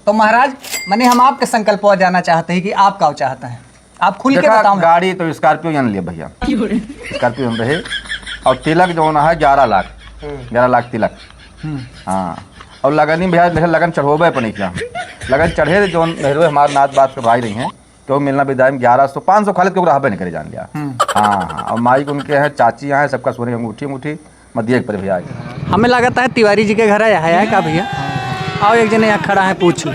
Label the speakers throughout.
Speaker 1: तो महाराज मैंने हम आपके संकल्प पर जाना चाहते हैं कि आप क्या चाहते हैं, आप खुल के बताओ।
Speaker 2: गाड़ी तो स्कॉर्पियो जान लिया भैया, स्कॉर्पियो रहे और तिलक जो होना है 11 लाख, 11 लाख तिलक। हाँ और लगन ही भैया मेरे लगन चढ़ोबे पर नहीं किया, लगन चढ़े जो मेहरवे हमारे नाथ बात के भाई रही हैं तो मिलना विदाई में 1100 500 खालिद के रहबे नहीं करे जान लिया। हाँ और माइक उनके हैं, चाची यहाँ है, सबका सोने अंगूठी अंगूठी मध्य पर भैया।
Speaker 1: हमें लगता है तिवारी जी के घर आया है क्या भैया? आओ एक जने यहाँ खड़ा है, पूछ लो।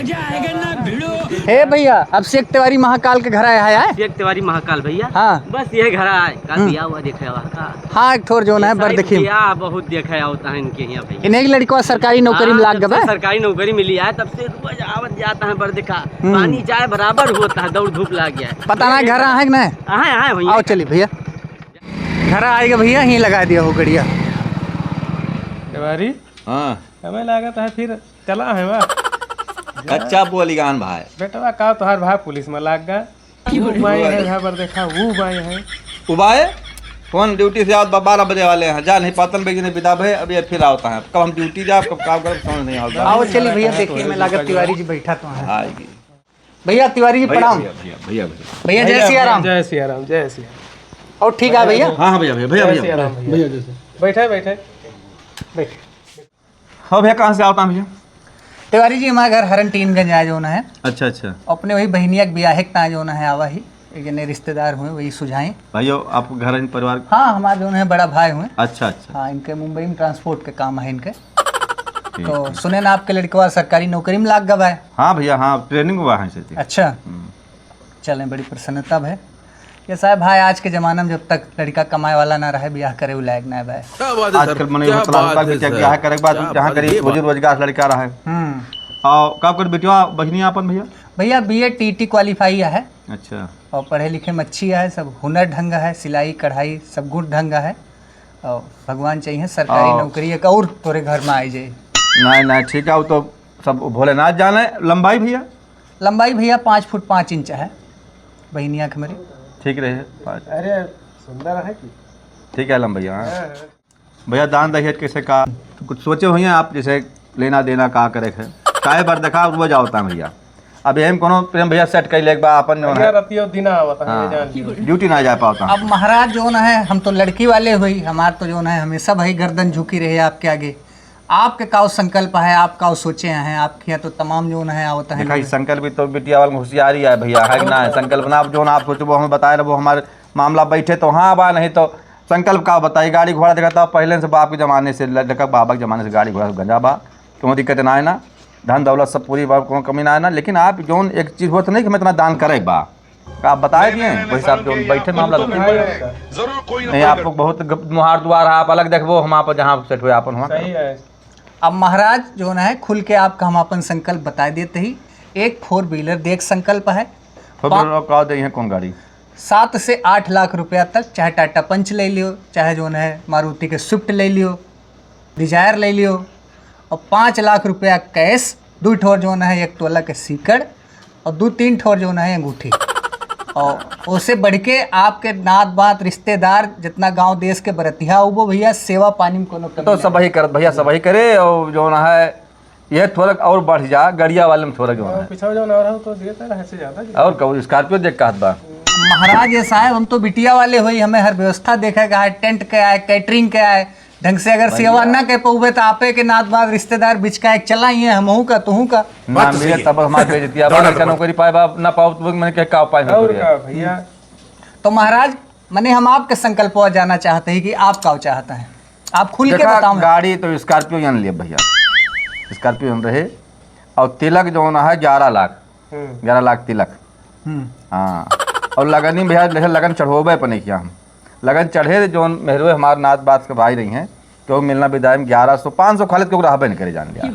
Speaker 1: हे भैया अब शेख तिवारी महाकाल के घर आया है?
Speaker 3: शेख तिवारी महाकाल भैया,
Speaker 1: हाँ
Speaker 3: बस ये घर आए कल दिया हुआ देखा हुआ।
Speaker 1: हाँ एक ठोर जो है बर देखिए
Speaker 3: बहुत देखा होता है इनके यहाँ भैया।
Speaker 1: इन्हें लड़का सरकारी नौकरी में लाग गया,
Speaker 3: सरकारी नौकरी मिली है तब से रोज आवत जाता है, बर देखा पानी चाय बराबर होता है, दौड़ धूप लग गया है।
Speaker 1: पता ना घर है कि नहीं? आओ चलिए भैया घर आएगा भैया, यहीं लगा दिया हो गड़िया।
Speaker 4: तिवारी
Speaker 2: हाँ
Speaker 4: हमें लागत है फिर चला है वाह
Speaker 2: कच्चा बोली गान भाई
Speaker 4: बेटवा का तोहार भाई पुलिस में लाग गया। माई है घर पर देखा वो माई है
Speaker 2: उबाए कौन ड्यूटी से आओ 12 बजे वाले हैं, जा नहीं पातन बेगी ने विदा भे अभी फिर आता है, कब हम ड्यूटी जाए कब काम कर समझ नहीं आता।
Speaker 1: आओ चलिए भैया देखिए मैं लागत तिवारी जी बैठा तो है।
Speaker 2: आएगी
Speaker 1: भैया तिवारी जी प्रणाम।
Speaker 2: भैया भैया
Speaker 1: भैया जय सिया राम।
Speaker 4: जय सिया राम जय सिया।
Speaker 1: और ठीक है भैया?
Speaker 2: हाँ हाँ भैया भैया भैया
Speaker 4: जय सिया राम भैया बैठे बैठे
Speaker 1: बैठे।
Speaker 2: हाँ भैया कहाँ से आता हूँ भैया?
Speaker 1: तिवारी जी हमारे घर हरन टीनगंज आया जो है,
Speaker 2: अच्छा अच्छा
Speaker 1: अपने वही बहनिया के ब्याह का जो है आवा ही एक जने रिश्तेदार हुए वही सुझाएं।
Speaker 2: भाइयों आप घर इन परिवार?
Speaker 1: हाँ हमारे जो है बड़ा भाई हुए।
Speaker 2: अच्छा अच्छा
Speaker 1: हाँ इनके मुंबई में ट्रांसपोर्ट के काम है इनके। तो सुने ना आपके लड़के सरकारी नौकरी में लाग गया है?
Speaker 2: हाँ भैया हाँ ट्रेनिंग हुआ है से।
Speaker 1: अच्छा चलें बड़ी प्रसन्नता है। ये साहब भाई आज के ज़माने में जब तक लड़का कमाए वाला ना रहे ब्याह करे लायक ना है।
Speaker 2: आजकल मने ब्याह करे के बाद जहाँ गरीब रोजगार लड़का रहा है। और कब कर बेटिया बहनिया अपन भैया?
Speaker 1: भैया BA TT क्वालिफाई है।
Speaker 2: अच्छा
Speaker 1: और पढ़े लिखे में अच्छी है, सब हुनर ढंग है, सिलाई कढ़ाई सब गुण ढंग है। और भगवान चाहिए सरकारी नौकरी एक और तोरे घर में आई जाए।
Speaker 2: नहीं नहीं ठीक है वो तो सब भोलेनाथ जाने। लंबाई भैया?
Speaker 1: लंबाई भैया 5 फुट 5 इंच है बहनिया के मेरी। ठीक
Speaker 2: रहे
Speaker 4: अरे सुंदर है कि
Speaker 2: ठीक है लंबैया। भैया दान दहेज कैसे का कुछ सोचे हुए हैं आप, जैसे लेना देना का करे है काहे बार देखा रोज आवता है भैया। अब हम कोनो प्रेम भैया सेट कर ले अपन ड्यूटी ना जा पाता।
Speaker 1: अब महाराज जो ना है हम तो लड़की वाले हुई, हमारे तो जो है हमेशा भाई गर्दन झुकी रहे आपके आगे। आपके का संकल्प है, आप का सोचे हैं, आपके यहाँ तो तमाम जो है आवता है।
Speaker 2: संकल्प भी तो बिटिया वाला होशियारी है भैया है ना है। संकल्प ना जो आप सोचो वो हमें बताए वो हमारे मामला बैठे तो हाँ बा, नहीं तो संकल्प का बताइए। गाड़ी घोड़ा देखा था पहले से बाप के ज़माने से देखा, बाबा के ज़माने से गाड़ी घोड़ा गंजा बा, क्यों दिक्कत ना है ना, धन दौलत सब पूरी बात को कमी ना है ना। लेकिन आप जो एक चीज़ हो तो नहीं कि मैं इतना दान करे बा, आप बताए दिए वही साहब जो बैठे मामला नहीं। आप लोग बहुत मुहार दुआर आप अलग देखो, हम आप जहाँ सेट हुए अपन वहाँ।
Speaker 1: अब महाराज जो है खुल के आपका हम अपन संकल्प बता देते ही। एक 4 व्हीलर देख संकल्प है।
Speaker 2: कौन गाड़ी?
Speaker 1: 7 से 8 लाख रुपया तक, चाहे टाटा पंच ले लियो, चाहे जो है मारुति के स्विफ्ट ले लियो, डिजायर ले लियो। और 5 लाख रुपया कैश, 2 ठोर जो है 1 तोला के सीकड़ और 2-3 ठोर जो है अंगूठी। और उससे बढ़ के आपके नात बात रिश्तेदार जितना गांव देश के बरतिया वो भैया सेवा पानी में कोनो
Speaker 2: तो सब ही कर भैया, सब ही करे। और जो ना है ये थोड़ा और बढ़ जा, गड़िया वाले में थोड़ा जो है और कहूँ स्कॉर्पियो देख का बा।
Speaker 1: महाराज ये साहब हम तो बिटिया वाले हुई, हमें हर व्यवस्था देखेगा है, टेंट के आए, कैटरिंग के आए, ढंग से अगर सेवा ना कह पाऊबे तो आपे के नात बात रिश्तेदार बिच का एक चलाइए हमहू का तुहू का
Speaker 2: ना मेरे तब हमारे बेइज्जती अब नौकरी पाए बा ना पाओ तो मैंने क्या उपाय
Speaker 4: भैया।
Speaker 1: तो महाराज मैंने हम आपके संकल्प पर जाना चाहते हैं कि आप क्या चाहते हैं, आप खुल के बताओ।
Speaker 2: गाड़ी तो स्कॉर्पियो जान लिया भैया, स्कॉर्पियो रहे और तिलक जो ना है 11 लाख, 11 लाख तिलक। हाँ और लगन ही भैया जैसे लगन चढ़ोबे पर नहीं किया, हम लगन चढ़े जो मेहरवे हमारे नाथ बात के भाई रही हैं तो मिलना विदाई में 1100 500 खालिद के रहबे नहीं करे जान लिया।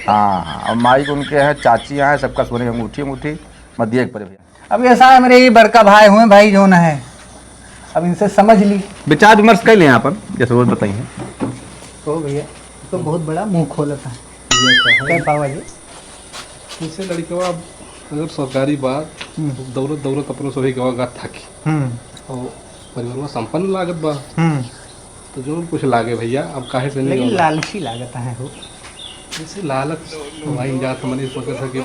Speaker 2: हाँ हाँ और माइक उनके हैं, चाची यहाँ है, सबका सोने अंगूठी अंगूठी मध्य पर भैया।
Speaker 1: अब ऐसा है मेरे ये बड़का भाई हुए भाई जो है, अब इनसे समझ ली
Speaker 2: विचार विमर्श कर लें अपन जैसे रोज बताइए।
Speaker 1: तो भैया तो बहुत बड़ा मुँह खोलता है पावा जी।
Speaker 5: इससे लड़के अगर सरकारी बात दौलत दौलत अपने सभी गवा थाकी और परिवार में संपन्न लागत बा तो जो कुछ लागे भैया अब काहे से नहीं
Speaker 1: लालची लागत है हो।
Speaker 5: जैसे लालच वही जात हमने सोचा था कि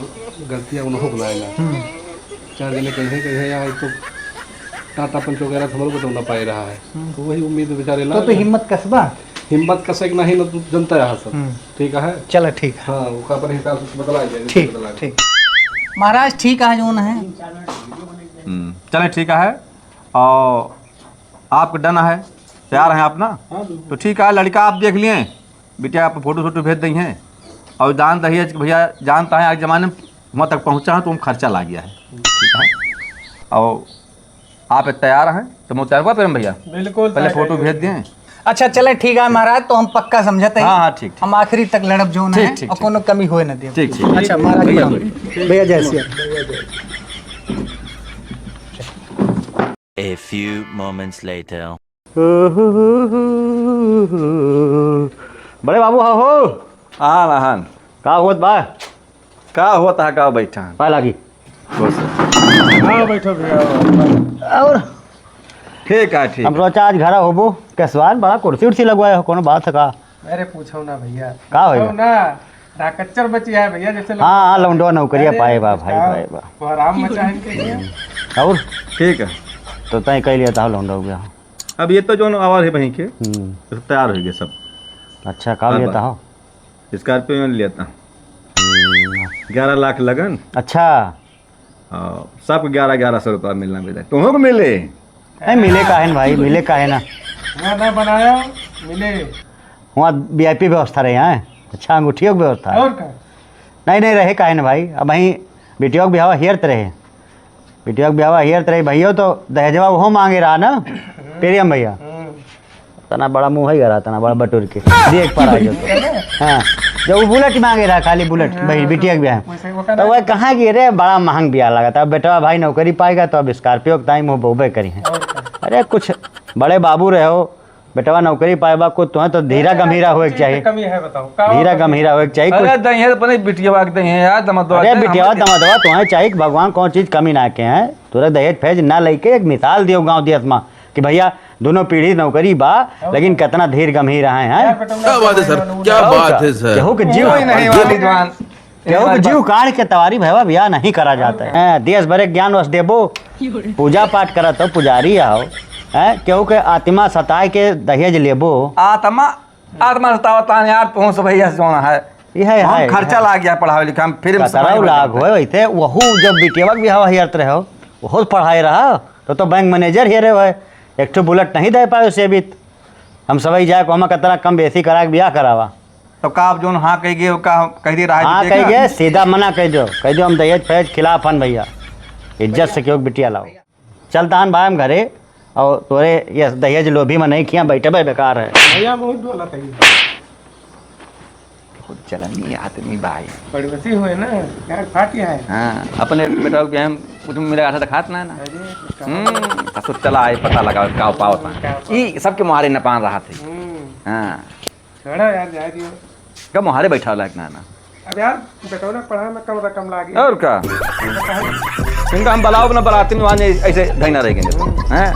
Speaker 5: गलतियाँ उन्होंने बुलाएगा 4 जने कहीं यहाँ तो टाटा पंच वगैरह तो हमारे को तो ना पाई रहा है तो वही उम्मीद बेचारे
Speaker 1: तो हिम्मत कसबा।
Speaker 5: हिम्मत कसक नहीं ना, तू जनता यहाँ सब ठीक है।
Speaker 1: चलो ठीक है।
Speaker 5: हाँ वो अपने हिसाब से बदला जाए।
Speaker 1: ठीक ठीक महाराज ठीक है जो है।
Speaker 2: चले ठीक है। और आपका डन है, तैयार हैं आप ना? तो ठीक है, लड़का आप देख लिए, बेटा आप फोटो भेज दी हैं और दान दहेज कि भैया जानता है आज ज़माने में वहाँ तक पहुँचा है तो हम खर्चा ला गया है, ठीक है। और आप तैयार हैं तो मैं तैयार हुआ प्रेम भैया?
Speaker 4: बिल्कुल
Speaker 2: पहले फोटो भेज दिए।
Speaker 1: अच्छा चले ठीक है महाराज, तो हम पक्का समझते हैं।
Speaker 2: हाँ ठीक
Speaker 1: हम आखिरी तक लड़ब जो है
Speaker 2: ठीक,
Speaker 1: और कोनो कमी होए ना दे।
Speaker 2: ठीक ठीक।
Speaker 1: अच्छा महाराज भैया जय Shri
Speaker 6: A few moments later.
Speaker 7: बड़े बाबू हो
Speaker 2: हाँ लहन
Speaker 7: का होत बा
Speaker 2: का होता है का बैठा है
Speaker 7: पा लागी
Speaker 4: हाँ बैठो भैया।
Speaker 7: और
Speaker 2: ठीक है ठीक
Speaker 7: हम सोचा आज घर होबो कैसवान बड़ा कुर्सी उर्सी लगवाए हो कोनो बात है का
Speaker 4: अरे पूछो ना भैया,
Speaker 7: का होएगा?
Speaker 4: पूछो ना राकच्चर बची है भैया, जैसे
Speaker 7: हाँ हाँ लौंडो नौकरिया पाए बा भाई भाई बा
Speaker 4: वो आराम मचा है इनके लिए।
Speaker 7: और
Speaker 2: ठीक है।
Speaker 7: तो तय कह लिया था लौंडो हो गया।
Speaker 2: अब ये तो जो आवाज़ है वहीं के तो तैयार हो गए सब।
Speaker 7: अच्छा का लिया था हो?
Speaker 2: स्कॉर्पियो में लिया था 11 लाख लगन
Speaker 7: अच्छा
Speaker 2: और सबको 1100 रुपया मिलना मिले, तुम्हें को मिले
Speaker 7: नहीं मिले का है भाई, मिले का है ना,
Speaker 4: ना बनाया मिले
Speaker 7: वहाँ VIP व्यवस्था रहे हैं। अच्छा अंगूठियों की व्यवस्था है?
Speaker 4: और का
Speaker 7: नहीं रहे का है ना भाई। अब वहीं बेटियों के ब्याह हियरत रहे, बेटियों के ब्याह हियरत रहे भैया तो दहेजवा वो मांगे रहा ना पेरियम भैया, तना बड़ा मुँह है रहा, तना बड़ा बटूर के देख पर आ जाता। हाँ जब वो बुलेट मांगे रहा, खाली बुलेट भाई बिटिया के ब्याह, तो वह कहाँ की रे बड़ा महंग ब्याह लगा था। अब बेटा भाई नौकरी पाएगा तो अब स्कॉर्पियो के टाइम वो बोबे करी है। अरे कुछ बड़े बाबू रहे हो, बेटवा नौकरी पाएबा को तो धीरा गंभीरा होए के चाहिए,
Speaker 4: कमी है बताओ
Speaker 7: धीरा गंभीरा होए के चाहिए।
Speaker 2: अरे दही तो नहीं बिटिया दही है यार दमदवा।
Speaker 7: अरे बिटिया दमदवा तुम्हें चाहिए कि भगवान कौन चीज़ कमी ना के हैं, तुरंत दहेज फैज ना लेके एक मिसाल दियो गाँव दियत में कि भैया दोनों पीढ़ी नौकरी बा लेकिन कितना धीर गंभीर हैं।
Speaker 8: क्या बात है सर, क्या बात है सर।
Speaker 7: केहू के जीव
Speaker 2: नहीं वाली जवान
Speaker 7: केहू के जीव काट के तवारी भैया ब्याह नहीं करा जाता है। देश भरे ज्ञान वस देबो, पूजा पाठ करत हो, पुजारी आओ है, केहू के आत्मा सताए के दहेज लेबो।
Speaker 2: आत्मा सतावता यार पहुँच भैया जोना है
Speaker 7: यह
Speaker 2: खर्चा ला गया पढ़ाई लिखा में फिर
Speaker 7: लाग हो वैसे वहू जब बिटिया भी हवा हियरत रहे हो वह पढ़ाई रहा तो बैंक मैनेजर हियरे हुए, एक ठो बुलेट नहीं दे पाए उसे भी। हम सभी जाए को हम कितना कम बेसी करा के ब्याह करावा
Speaker 2: तो का आप जोन हाँ कह गए कह दी रहा है।
Speaker 7: हाँ कह गए सीधा मना कह दो हम दहेज फहेज खिलाफ हन भैया, इज्जत से क्यों बिटिया लाओ। चलता हन भाई हम घरे और तोरे ये दहेज लोभी में नहीं खिया बैठे भाई बेकार है
Speaker 4: भैया बहुत बोला था
Speaker 2: चलनी आदमी भाई
Speaker 4: पड़ोसी हुए ना यार फाटिया है।
Speaker 2: हाँ अपने बेटा के हम कुछ मेरा आठा खात ना ना तो चला आए पता लगा का पाओ था ये सबके मुहारे न पान रहा थे। हाँ
Speaker 4: छोड़ो यार जा दियो,
Speaker 2: कब मुहारे बैठा लायक ना
Speaker 4: अब यार बेटा ना पढ़ा में कम रकम लागी
Speaker 2: और का इनका हम बलाओ ना बलाते में ऐसे धैना रहेंगे। हैं